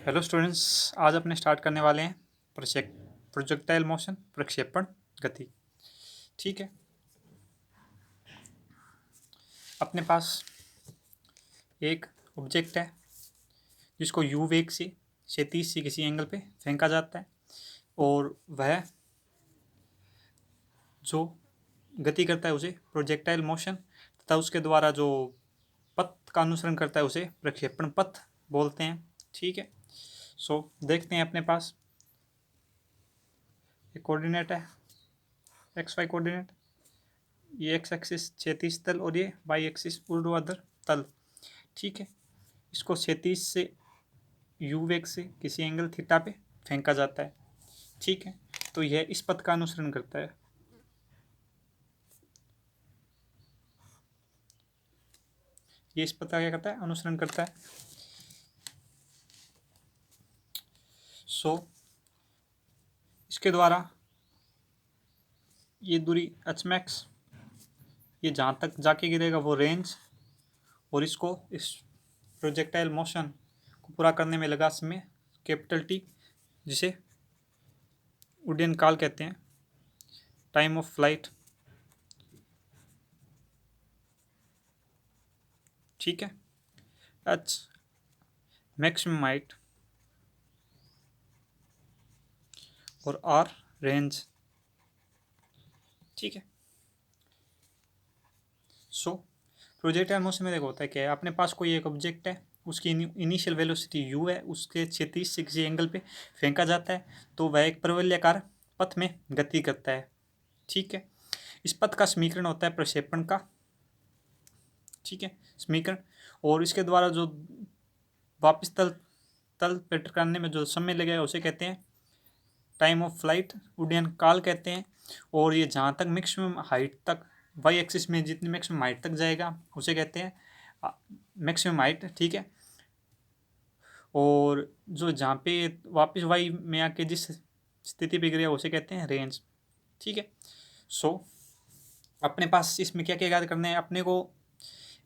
Hello students, आज अपने start करने वाले हैं प्रोजेक्टाइल मोशन, प्रक्षेपण गति। ठीक है, अपने पास एक ऑब्जेक्ट है जिसको यू वेग से क्षैतिज से किसी एंगल पे फेंका जाता है और वह जो गति करता है उसे प्रोजेक्टाइल मोशन तथा उसके द्वारा जो पथ का अनुसरण करता है उसे प्रक्षेपण पथ बोलते हैं। ठीक है, देखते हैं अपने पास एक कोऑर्डिनेट है एक्स वाई कोऑर्डिनेट, ये एक्स एक्सिस क्षैतिज तल और ये वाई एक्सिस ऊर्ध्वाधर तल। ठीक है, इसको क्षैतिज से यू वेग से किसी एंगल थीटा पे फेंका जाता है। ठीक है, तो यह इस पथ का अनुसरण करता है। ये इस पथ का क्या करता है, अनुसरण करता है। इसके द्वारा ये दूरी एच मैक्स, ये जहाँ तक जाके गिरेगा वो रेंज, और इसको इस प्रोजेक्टाइल मोशन को पूरा करने में लगा समय कैपिटल टी, जिसे उड्डयन काल कहते हैं, टाइम ऑफ फ्लाइट। ठीक है, एच मैक्सिमम हाइट और आर रेंज। ठीक है, प्रोजेक्टाइल मोशन में देखो होता है क्या है, अपने पास कोई एक ऑब्जेक्ट है, उसकी इनिशियल वेलोसिटी यू है, उसके क्षैतिज से किसी एंगल पे फेंका जाता है तो वह एक परवलयाकार पथ में गति करता है। ठीक है, इस पथ का समीकरण होता है प्रक्षेपण का। ठीक है, समीकरण, और इसके द्वारा जो वापस तल पे टकराने में जो समय लगेगा उसे कहते हैं टाइम ऑफ फ्लाइट, उड्डयन काल कहते हैं। और ये जहाँ तक मैक्सिमम हाइट तक, वाई एक्सिस में जितनी मैक्सिमम हाइट तक जाएगा उसे कहते हैं मैक्सिमम हाइट। ठीक है, और जो जहाँ पे वापस वाई में आके जिस स्थिति पे गिरेगा उसे कहते हैं रेंज। ठीक है, अपने पास इसमें क्या क्या ज्ञात करना है अपने को,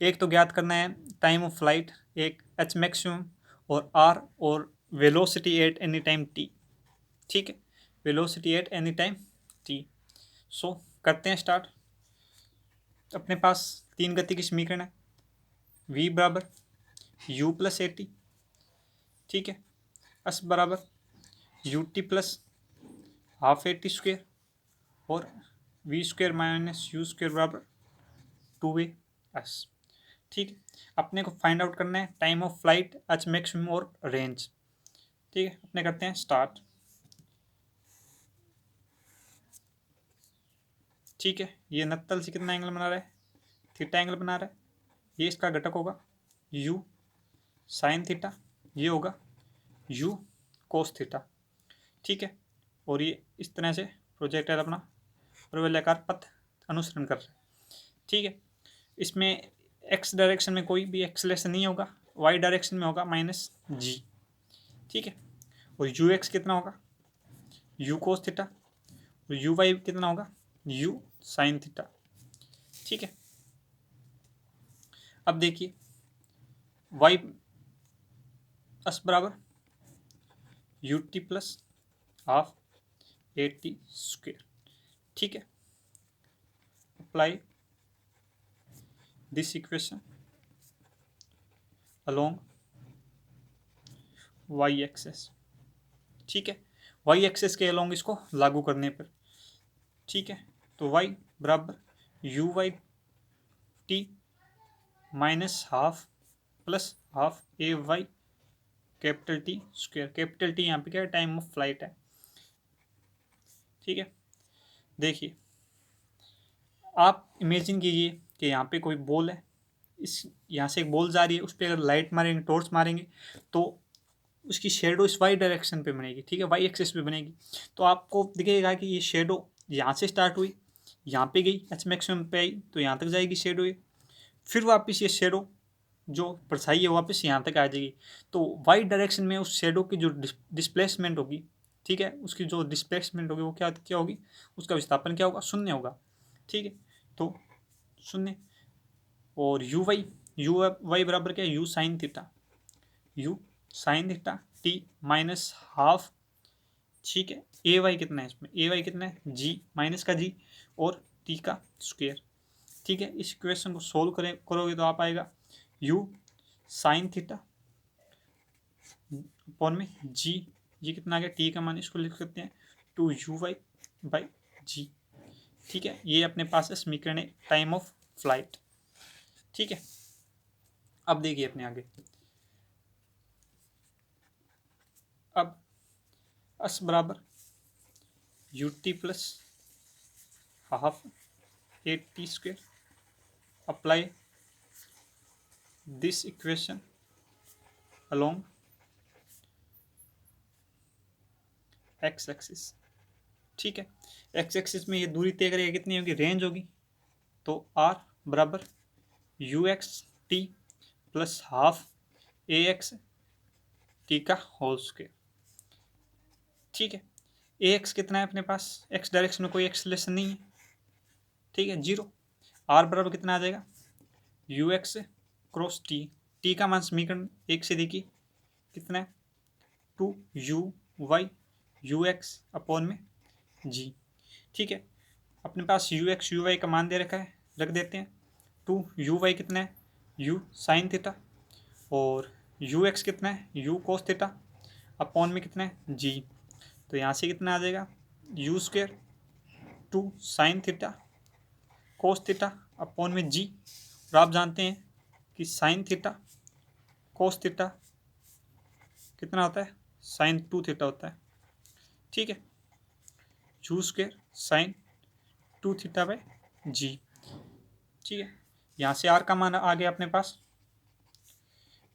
एक तो ज्ञात करना है टाइम ऑफ फ्लाइट, एक एच मैक्सिमम और आर, और velocity at any time t. ठीक है, velocity at any time T. करते हैं स्टार्ट। अपने पास तीन गति की समीकरण है, v बराबर u प्लस ए टी। ठीक है, s बराबर u t plus half a t square और v square minus you square बराबर 2a s। ठीक है, अपने को फाइंड आउट करना है time of flight, H maximum और रेंज। ठीक है, अपने करते हैं स्टार्ट। ठीक है, ये नत्तल से कितना एंगल बना रहा है, थीटा एंगल बना रहा है। ये इसका घटक होगा u साइन थीटा, ये होगा u कोस थीटा। ठीक है, और ये इस तरह से प्रोजेक्टाइल अपना परवलयाकार पथ अनुसरण कर रहा है। ठीक है, इसमें x डायरेक्शन में कोई भी एक्सेलरेशन नहीं होगा, y डायरेक्शन में होगा -g। ठीक है, और यू एक्स कितना होगा u कोस थीटा, और यू वाई कितना होगा u साइन थीटा। ठीक है, अब देखिए y एस बराबर u t plus half a t square. ठीक है, apply this equation along y axis. ठीक है, वाई एक्सेस के अलोंग इसको लागू करने पर। ठीक है, तो y बराबर u y t minus half plus half a y capital T square. Capital T यहाँ पे क्या है, टाइम ऑफ फ्लाइट है। ठीक है, देखिए आप इमेजिन कीजिए कि यहाँ पे कोई बॉल है, इस यहाँ से एक बॉल जा रही है, उस पर अगर लाइट मारेंगे, टॉर्च मारेंगे तो उसकी शेडो इस वाई डायरेक्शन पे बनेगी। ठीक है, वाई एक्सिस पे बनेगी, तो आपको दिखेगा कि ये शेडो यहाँ से स्टार्ट हुई, यहाँ पे गई, एच मैक्सिमम पे आई तो यहाँ तक जाएगी शेडो ये, फिर वापस ये शेडो जो परछाई है वापस यहाँ तक आ जाएगी। तो वाई डायरेक्शन में उस शेडो की जो डिस्प्लेसमेंट होगी, ठीक है, उसकी जो डिस्प्लेसमेंट होगी वो क्या क्या होगी, उसका विस्थापन क्या होगा, शून्य होगा। ठीक है, तो शून्य, और यू वाई बराबर क्या है, you sine theta, you sine theta T minus half, ठीक है। ए वाई कितना है इसमें, ए वाई कितना है जी माइनस का जी और टी का स्क्वायर, ठीक है। इस इक्वेशन को सोल्व करोगे तो आप आएगा यू साइन थीटा अपॉन में जी, ये कितना आ गया टी का मान, इसको लिख सकते हैं 2u/, जी, ठीक है। ये अपने पास है समीकरण टाइम ऑफ फ्लाइट, ठीक है। अब देखिए अपने आगे, अब एस बराबर u t plus half a t square, apply this equation along x axis, ठीक है। एक्स एक्सिस में ये दूरी तय करेगा कितनी होगी, रेंज होगी, तो आर बराबर u x t plus half a x T का होल स्क्वायर, ठीक है। ए एक्स कितना है अपने पास, एक्स डायरेक्शन में कोई एक्सलेशन नहीं है, ठीक है, जीरो। आर बराबर कितना आ जाएगा you x cross T, T का मान समीकरण एक से देखिए कितना है 2u/, यू एक्स अपॉन में जी, ठीक है। अपने पास यू एक्स यू वाई का मान दे रखा है, रख देते हैं 2u/, कितना है यू साइन थीटा, और यू एक्स कितना है यू कोस थीटा अपॉन में कितना है जी, तो यहाँ से कितना आ जाएगा you square 2 sign theta cos theta upon में जी, और आप जानते हैं कि साइन थीटा कोस थीटा कितना होता है साइन 2 थीटा होता है, ठीक है। U square sine 2 theta by g, ठीक है। यहाँ से आर का मान आ गया अपने पास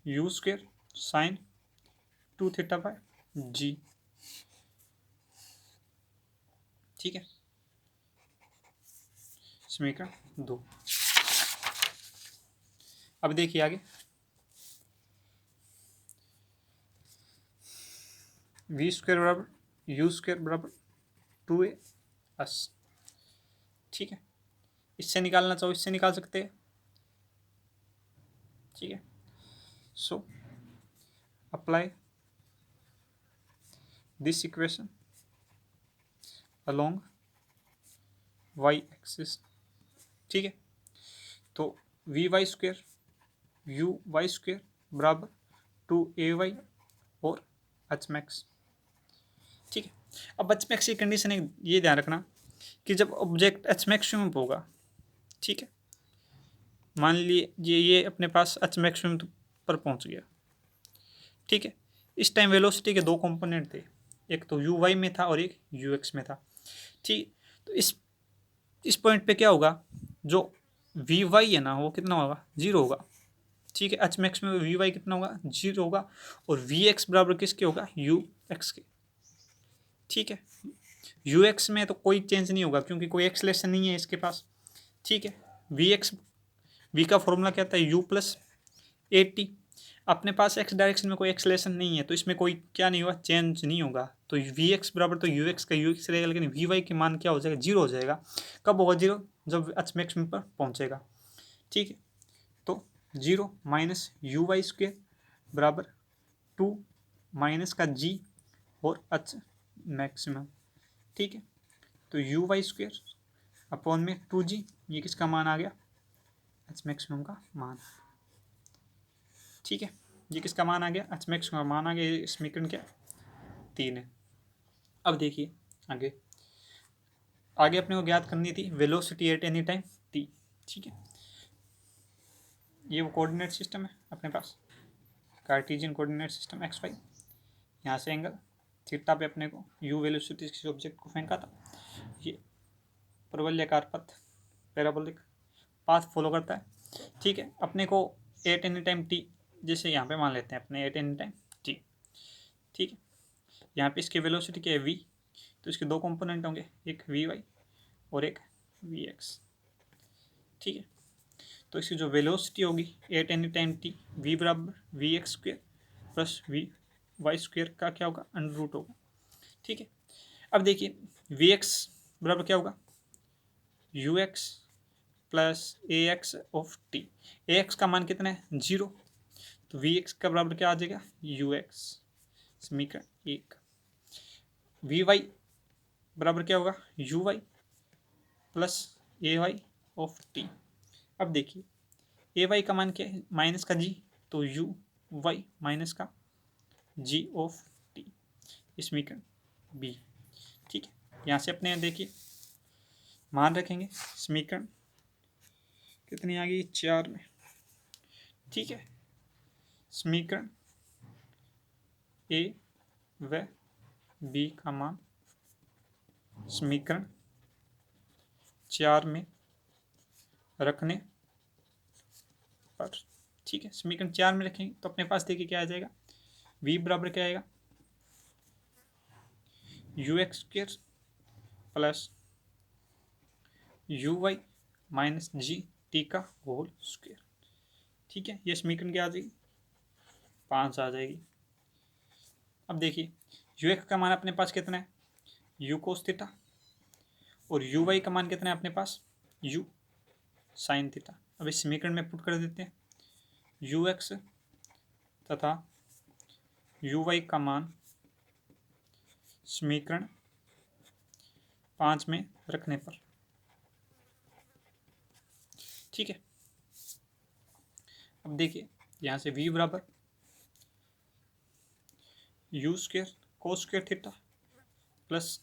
u square sine 2 theta by g, ठीक है। समीकरण 2। अब देखिए आगे, वी स्क्वायर बराबर यू स्क्वायर बराबर 2a+, ठीक है। इससे निकालना चाहो इससे निकाल सकते हैं, ठीक है। So apply this equation along y axis, ठीक है। तो v y square u y square बराबर 2ay और एच मैक्स, ठीक है। अब एच मैक्स की कंडीशन ये ध्यान रखना कि जब ऑब्जेक्ट एच मैक्सिमम होगा, ठीक है, मान लीजिए ये अपने पास एच मैक्सिमम पर पहुंच गया, ठीक है। इस टाइम वेलोसिटी के दो कंपोनेंट थे, एक तो यू वाई में था और एक यू एक्स में था, ठीक। तो इस पॉइंट पे क्या होगा, जो वी वाई है ना वो कितना होगा जीरो होगा, ठीक है। एच मैक्स में वी वाई कितना होगा जीरो होगा, और वी एक्स बराबर किसके होगा यू एक्स के, ठीक है। यू एक्स में तो कोई चेंज नहीं होगा क्योंकि कोई एक्सलेशन नहीं है इसके पास, ठीक है। वी एक्स, वी का फॉर्मूला क्या था यू प्लस ए टी, अपने पास एक्स डायरेक्शन में कोई एक्सलेशन नहीं है तो इसमें कोई क्या नहीं होगा चेंज नहीं होगा, तो वी एक्स बराबर तो यू एक्स का यू एक्स रहेगा, लेकिन वी वाई के मान क्या हो जाएगा जीरो हो जाएगा। कब होगा जीरो, जब एच मैक्सिमम पर पहुंचेगा, ठीक है। तो zero minus u y square बराबर 2 माइनस का जी और एच मैक्सिमम, ठीक है। तो यू वाई स्क्वेयर अपॉन में 2g, ये किसका मान आ गया एच मैक्सिमम का मान, ठीक है। ये किसका मान आ गया एच मैक्सिमम का मान आ गया, ये समीकरण क्या 3 है। अब देखिए आगे, आगे अपने को ज्ञात करनी थी velocity at any time t, ठीक है। ये वो कोऑर्डिनेट सिस्टम है अपने पास, Cartesian coordinate system x y, यहाँ से एंगल थीटा पे अपने को यू वेलोसिटी किसी ऑब्जेक्ट को फेंका था, ये प्रवलयाकार पथ पैराबोलिक पाथ फॉलो करता है, ठीक है। अपने को एट एनी टाइम टी, जैसे यहाँ पे मान लेते हैं अपने एट एनी टाइम टी, ठीक है। यहाँ पे इसकी वेलोसिटी क्या है वी, तो इसके दो कंपोनेंट होंगे, एक वी वाई और एक वी एक्स, ठीक है। तो इसकी जो वेलोसिटी होगी at any time t, v बराबर v x square plus v y square का क्या होगा अंडर रूट होगा, ठीक है। अब देखिए वी एक्स बराबर क्या होगा you x plus A x of T, A x का मान कितना है जीरो, तो वी एक्स का बराबर क्या आ जाएगा यू एक्स समीकरण 1। वी वाई बराबर क्या होगा, u y plus a y of t. अब देखिए ए वाई का मान क्या है, माइनस का जी, तो यू वाई माइनस का जी ऑफ टी, समीकरण बी। ठीक है, यहाँ से अपने देखिए मान रखेंगे, समीकरण कितनी आ गई, 4 में। ठीक है, समीकरण ए व बी का मान समीकरण 4 में रखने पर, ठीक है, समीकरण 4 में रखेंगे तो अपने पास देखिए क्या आ जाएगा, v बराबर क्या आएगा, u x square plus u y minus g t का होल स्क्वायर। ठीक है, ये समीकरण क्या आ जाएगी, 5 आ जाएगी। अब देखिए यू एक्स का मान अपने पास कितना है, यू कोस थीटा, और यू वाई का मान कितना है अपने पास, यू साइन थीटा। अब इस समीकरण में पुट कर देते हैं, यू एक्स तथा यू वाई का मान समीकरण 5 में रखने पर। ठीक है, अब देखिए यहाँ से v बराबर u square cos square theta plus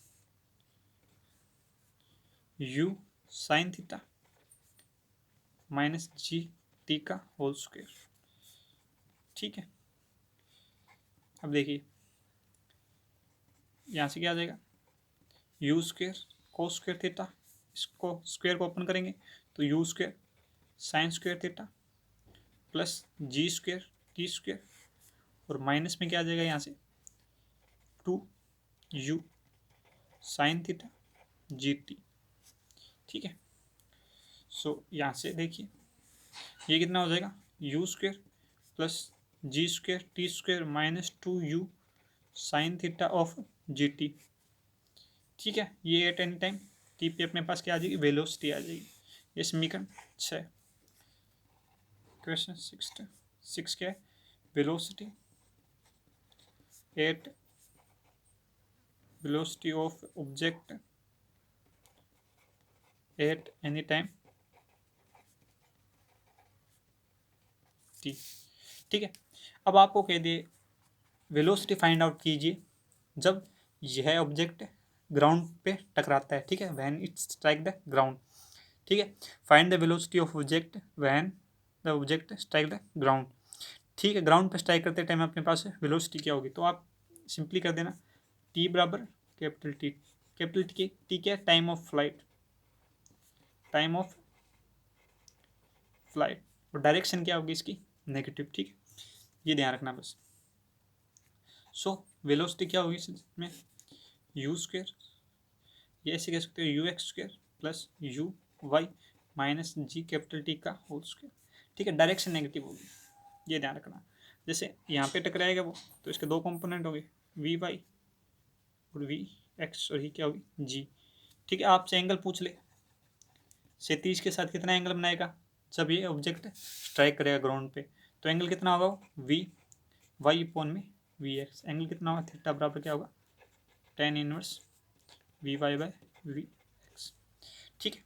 u sine theta minus g t का होल स्क्वायर। ठीक है, अब देखिए यहाँ से क्या आ जाएगा, u square cos square theta, इसको स्क्वायर को ओपन करेंगे तो u square sine square theta plus g square t square, और माइनस में क्या आ जाएगा यहाँ से 2 u sine theta g t. ठीक है, सो यहाँ से देखिए ये कितना हो जाएगा, u square plus g square t square minus 2 u sine theta of g t. ठीक है, ये एट एनी टाइम टी पे अपने पास क्या आ जाएगी, वेलोसिटी आ जाएगी। ये समीकरण 6। क्वेश्चन 6 क्या है, velocity at velocity of object at any time t. ठीक है, अब आपको कह दिए वेलोसिटी फाइंड आउट कीजिए जब यह ऑब्जेक्ट ग्राउंड पे टकराता है। ठीक है, when it strike the ground. ठीक है, find the velocity of object when the object strike the ground. ठीक है, ग्राउंड पे स्ट्राइक करते टाइम अपने पास वेलोसिटी क्या होगी, तो आप सिंपली कर देना टी बराबर कैपिटल टी, कैपिटल टी क्या है, time of flight, time of flight, और डायरेक्शन क्या होगी इसकी, नेगेटिव। ठीक है, ये ध्यान रखना बस। सो वेलोसिटी क्या होगी इसमें, यू स्क्वायर, ये ऐसे कह सकते हो u x square plus u y minus g capital T का होल स्क्वायर। ठीक है, डायरेक्शन नेगेटिव होगी, ये ध्यान रखना। जैसे यहाँ पे टकराएगा वो, तो इसके 2 कंपोनेंट होंगे, वी वाई और वी एक्स, और ये क्या होगी, जी। ठीक है, आपसे एंगल पूछ ले, 37 के साथ कितना एंगल बनाएगा जब ये ऑब्जेक्ट स्ट्राइक करेगा ग्राउंड पे, तो एंगल कितना होगा, वी वाई अपॉन में वी एक्स, एंगल कितना होगा, थीटा बराबर क्या होगा, tan inverse v y by v x. ठीक है,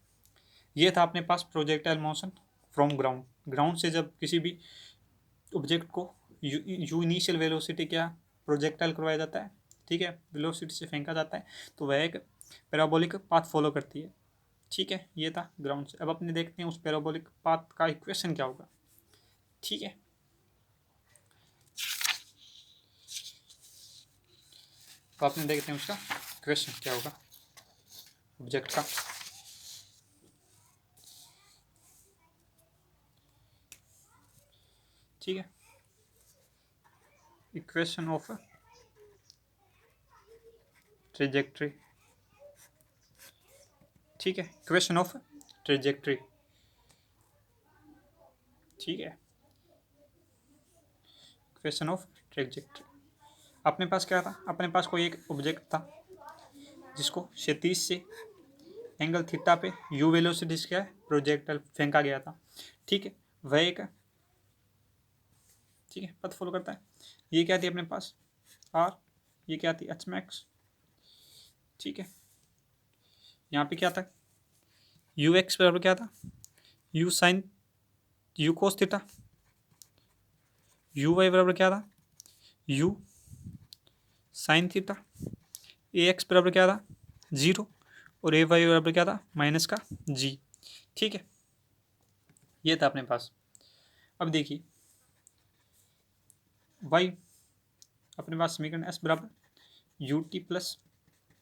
ये था अपने पास projectile motion from ground. Ground से जब किसी भी ऑब्जेक्ट को यू इनिशियल वेलोसिटी क्या प्रोजेक्टाइल करवाया जाता है, ठीक है, वेलोसिटी से फेंका जाता है, तो वह एक पैराबोलिक पाथ फॉलो करती है। ठीक है, ये था ग्राउंड से। अब अपने देखते हैं उस पैराबोलिक पाथ का इक्वेशन क्या होगा। ठीक है, तो अपने देखते हैं उसका इक्वेशन क्या होगा ऑब्जेक्ट का। ठीक है, इक्वेशन ऑफ ट्रेजेक्ट्री। ठीक है, इक्वेशन ऑफ ट्रेजेक्ट्री। ठीक है, इक्वेशन ऑफ ट्रेजेक्ट्री। अपने पास क्या था, अपने पास कोई एक ऑब्जेक्ट था जिसको क्षैतिज से एंगल थीटा पे यू वेलोसिटी से क्या है प्रोजेक्टाइल फेंका गया था। ठीक है, वह एक, ठीक है, पथ फॉलो करता है। ये क्या थी अपने पास, आर, ये क्या थी एच मैक्स, ठीक है। यहाँ पे क्या था, यू एक्स बराबर क्या था, u sine u cos theta, u y बराबर क्या था, u sine theta, a x बराबर क्या था 0 और ए वाई बराबर क्या था माइनस का जी, ठीक है। ये था अपने पास। अब देखिए वाई अपने पास समीकरण एस बराबर u t plus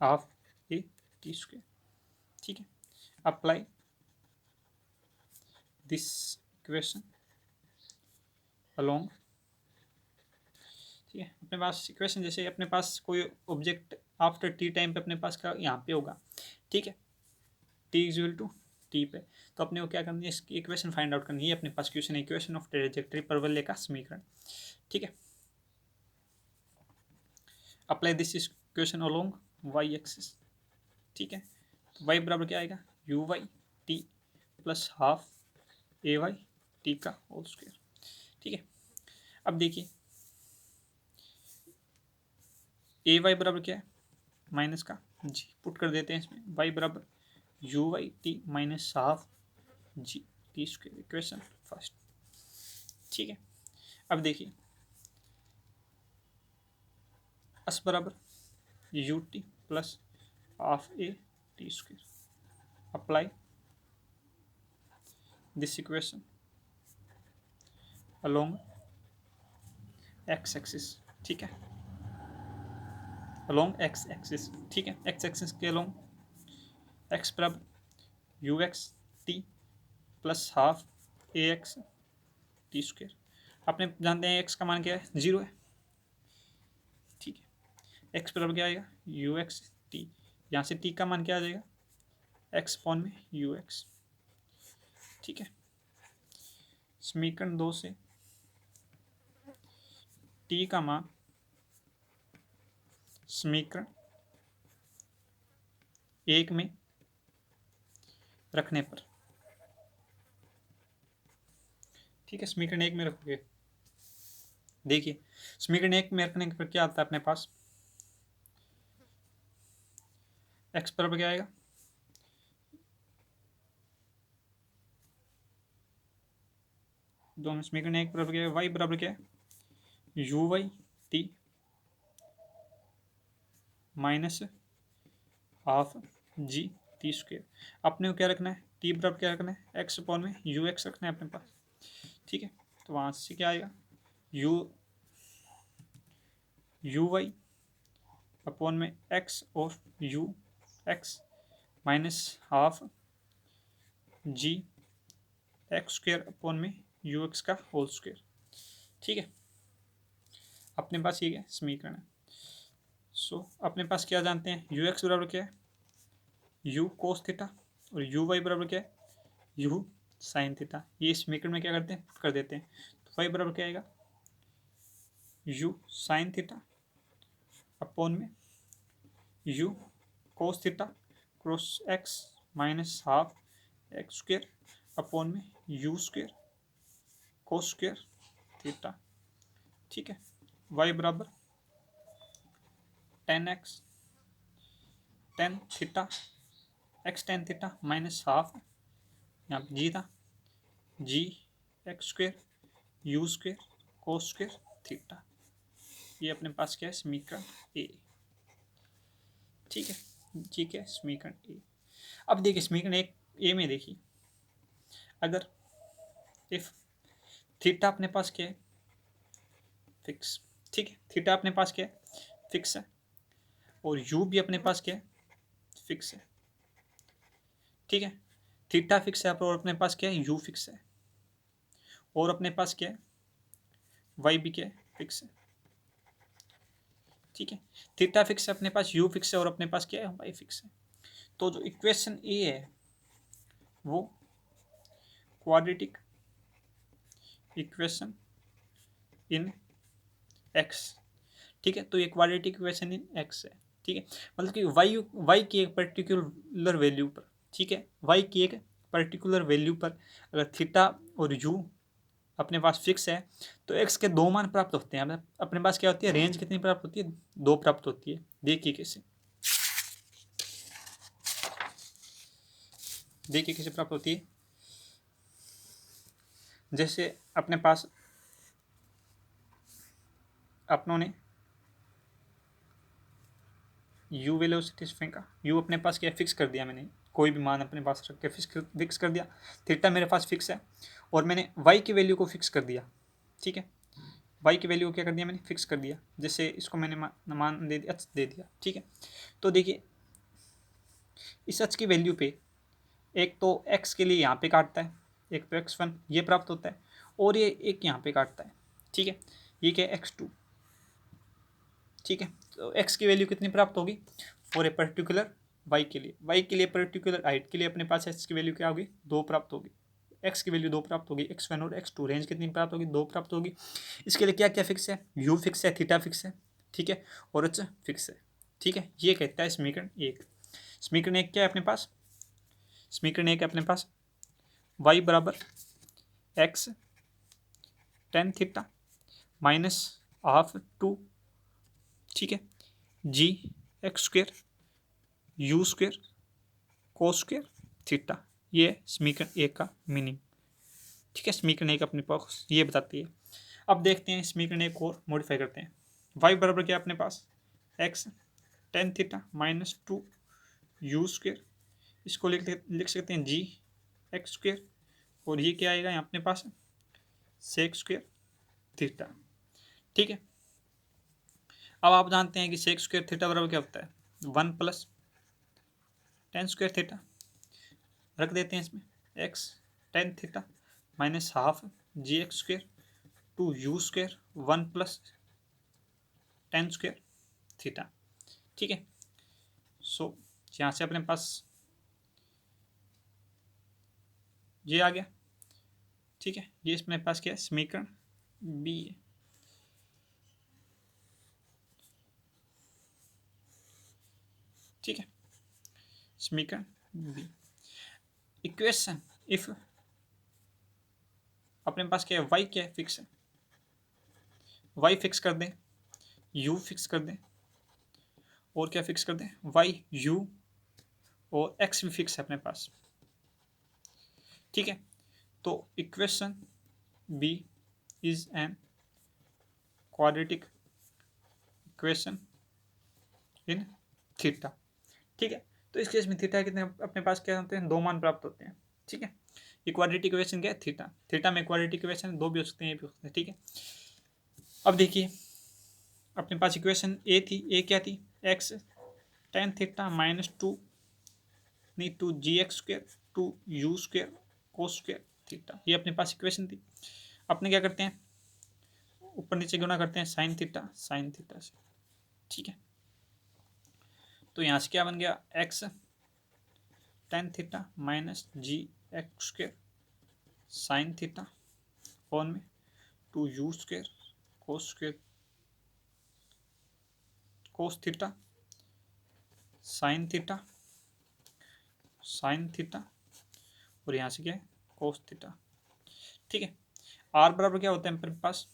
half a t square, ठीक है। अप्लाई दिस इक्वेशन अलोंग, ठीक है। अपने पास इक्वेशन जैसे अपने पास कोई ऑब्जेक्ट आफ्टर टी टाइम पे अपने पास क्या यहाँ पे होगा, ठीक है, टी इक्वल टू टी पे, तो अपने को क्या करनी है, इसकी इक्वेशन फाइंड आउट करनी है। अपने पास क्वेश्चन इक्वेशन ऑफ ट्रेजेक्टरी परवलय का समीकरण, ठीक है। Apply this equation along y axis, ठीक है। तो वाई बराबर क्या आएगा, u y t plus half a y t का होल स्क्वायर, ठीक है। अब देखिए ए वाई बराबर क्या है माइनस का जी, पुट कर देते हैं इसमें, वाई बराबर u y t minus half g t square, equation first, ठीक है। अब देखिए एस बराबर u t plus half a t square, apply this equation along x axis, ठीक है, अलोंग एक्स एक्सिस, ठीक है। एक्स एक्सिस के अलोंग एक्स बराबर u x t plus half a x t square, आपने जानते हैं एक्स का मान क्या है 0 है, ठीक है। एक्स बराबर क्या आएगा यू एक्स टी, यहाँ से टी का मान क्या आ जाएगा एक्स अपॉन में यू एक्स, ठीक है। समीकरण 2 से टी का मान समीकरण 1 में रखने पर, ठीक है, समीकरण 1 में रखोगे, देखिए समीकरण 1 में रखने पर क्या आता है अपने पास, एक्स बराबर क्या आएगा दोनों समीकरण 1 बराबर क्या है, वाई बराबर क्या है u y t minus half g t square, अपने को क्या रखना है टी बराबर क्या रखना है एक्स अपॉन में यू एक्स रखना है अपने पास, ठीक है। तो वहाँ से क्या आएगा यू वाई अपॉन में एक्स और u x minus half g x square upon में यू एक्स का होल स्क्वेयर, ठीक है। अपने पास ये समीकरण है। सो अपने पास क्या जानते हैं यू एक्स बराबर क्या है यू कोस थीटा और यू वाई बराबर क्या है यू साइन थीटा, ये समीकरण में क्या करते हैं कर देते हैं, तो वाई बराबर क्या आएगा यू साइन थीटा अपॉन में u cos theta cross x minus half x square upon में u square cos square theta, ठीक है। वाई बराबर tan x tan theta x tan theta minus half, यहाँ पे जी था g x square u square cos square theta, ये अपने पास क्या है समीकरण ए, ठीक है, ठीक है समीकरण ए। अब देखिए समीकरण एक ए में देखिए अगर इफ थीटा अपने पास क्या है फिक्स, ठीक है, थीटा अपने पास क्या है फिक्स है और यू भी अपने पास क्या है फिक्स है, ठीक है। थीटा फिक्स है और अपने पास क्या है यू फिक्स है और अपने पास क्या है वाई भी क्या है फिक्स है, ठीक है। थीटा फिक्स है अपने पास यू फिक्स है और अपने पास क्या है वाई फिक्स है, तो जो इक्वेशन ए है वो क्वाड्रेटिक इक्वेशन इन एक्स, ठीक है। तो ये क्वाड्रेटिक इक्वेशन इन एक्स है, ठीक है, मतलब कि वाई की एक पर्टिकुलर वैल्यू पर, ठीक है, वाई की एक पर्टिकुलर वैल्यू पर अगर थीटा और यू अपने पास फिक्स है तो x के 2 मान प्राप्त होते हैं। अपने पास क्या होती है, रेंज कितनी प्राप्त होती है, 2 प्राप्त होती है। देखिए कैसे, देखिए कैसे प्राप्त होती है। जैसे अपने पास अपनों ने u वेलोसिटी फेंका, u अपने पास क्या फिक्स कर दिया, मैंने कोई भी मान अपने पास रख के फिक्स कर दिया। थीटा मेरे पास फिक्स है और मैंने y की वैल्यू को फिक्स कर दिया। ठीक है, y की वैल्यू को क्या कर दिया मैंने, फिक्स कर दिया। जैसे इसको मैंने मान दे दिया, h दे दिया। ठीक है, तो देखिए इस h की वैल्यू पे एक तो x के लिए यहाँ पे काटता है, एक तो x1 ये प्राप्त होता है, और ये एक यहाँ पे काटता है। ठीक है, ये क्या है, x2। ठीक है, तो x की वैल्यू कितनी प्राप्त होगी फॉर ए पर्टिकुलर y के लिए, y के लिए पर्टिकुलर हाइट के लिए अपने पास x की वैल्यू क्या होगी, 2 प्राप्त होगी। x की वैल्यू 2 प्राप्त होगी, x1 और x2 रेंज कितनी प्राप्त होगी, 2 प्राप्त होगी। इसके लिए क्या क्या फिक्स है, u फिक्स है, थीटा फिक्स है। ठीक है, और h फिक्स है। ठीक है, ये कहता है समीकरण 1। समीकरण 1 क्या है अपने पास, समीकरण 1 है अपने पास y बराबर x tan theta minus half 2, ठीक है, g x square u square cos square theta. ये समीकरण 1 का मीनिंग। ठीक है, समीकरण 1 अपने पास ये बताती है। अब देखते हैं समीकरण 1 और मॉडिफाई करते हैं। y बराबर क्या अपने पास, x tan theta minus 2 u square, इसको लिख सकते हैं जी एक्स स्क्वेयर, और ये क्या आएगा यहाँ अपने पास, सेक स्क्वेयर थीटा। ठीक है, अब आप जानते हैं कि सेक स्क्वेयर थीटा बराबर क्या होता है, 1 प्लस टेन स्क्वेयर थीटा। रख देते हैं इसमें x tan theta minus half g x square two u square 1 plus tan square theta. ठीक है, सो यहाँ से अपने पास ये आ गया। ठीक है, ये इसमें पास क्या है, समीकरण बी है। ठीक है, समीकरण बी। इक्वेशन इफ अपने पास क्या है, y क्या है, फिक्स है, y फिक्स कर दें, u फिक्स कर दें, और क्या फिक्स कर दें, y u और x भी फिक्स है अपने पास। ठीक है, तो equation be is an quadratic equation in theta. ठीक है, तो इस केस में थीटा कितने अपने पास क्या होते हैं, 2 मान प्राप्त होते हैं। ठीक है, ये क्वाड्रेटिक इक्वेशन क्या है, थीटा। थीटा में क्वाड्रेटिक इक्वेशन 2 भी हो सकते हैं, ये भी हो सकते हैं। ठीक है, अब देखिए अपने पास इक्वेशन ए थी, ए क्या थी, एक्स टेन थीटा माइनस 2 नहीं 2 g x square 2 u square cos square theta. ये अपने पास इक्वेशन थी। अपने क्या करते हैं, ऊपर नीचे गुना करते हैं साइन थीटा से। ठीक है, तो यहाँ से क्या बन गया, x tan theta minus g x square sine theta फोन में 2 u square cos theta sine theta और यहाँ से क्या है, कोस थीटा। ठीक है, आर बराबर क्या होता है मेरे पास,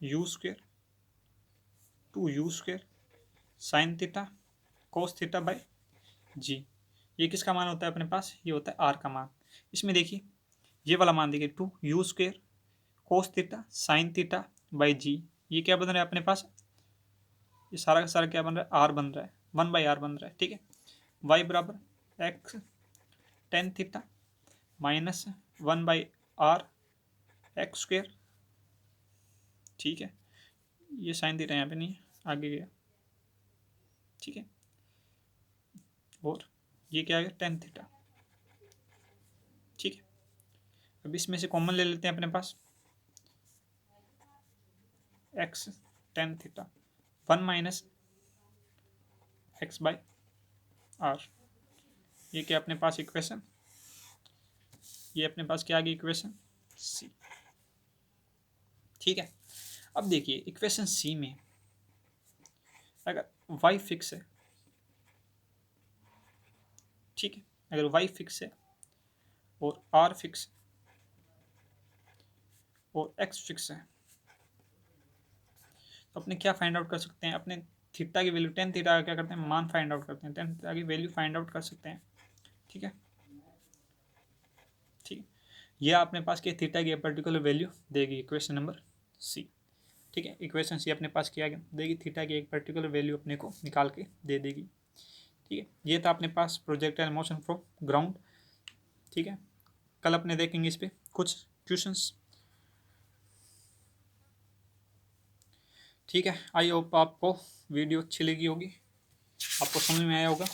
u square 2 u square sine theta cos theta by g. ये किसका मान होता है अपने पास, ये होता है आर का मान। इसमें देखिए ये वाला मान देखिए 2 u square cos theta sine theta by g, ये क्या बन रहा है अपने पास, ये सारा का सारा क्या बन रहा है, आर बन रहा है, 1/r बन रहा है। ठीक है, y बराबर x tan theta minus 1/r x square. ठीक है, ये साइन थीटा यहाँ पे नहीं है, आगे गया। ठीक है, और ये क्या आ गया, टेन थीटा। ठीक है, अब इसमें से कॉमन ले लेते हैं अपने पास, x tan theta 1 minus x by r. ये क्या अपने पास इक्वेशन, ये अपने पास क्या आ गई, इक्वेशन सी। ठीक है, अब देखिए इक्वेशन सी में अगर y फिक्स है, ठीक है, अगर y फिक्स है और आर फिक्स और एक्स फिक्स है। तो अपने क्या फाइंड आउट कर सकते हैं, अपने थीटा की वैल्यू टेन थीटा का क्या करते हैं, मान फाइंड आउट करते हैं, टेन थीटा की वैल्यू फाइंड आउट कर सकते हैं। ठीक है, ठीक है, यह अपने पास क्या थीटा की पर्टिकुलर वैल्यू देगी, इक्वेशन नंबर सी। ठीक है, इक्वेशन सी अपने पास क्या देगी, थीटा की एक पर्टिकुलर वैल्यू अपने को निकाल के दे देगी। ठीक है, ये था अपने पास प्रोजेक्टाइल मोशन फ्रॉम ग्राउंड। ठीक है, कल अपने देखेंगे इस पे कुछ क्वेश्चंस। ठीक है, आई होप आपको वीडियो अच्छी लगी होगी, आपको समझ में आया होगा।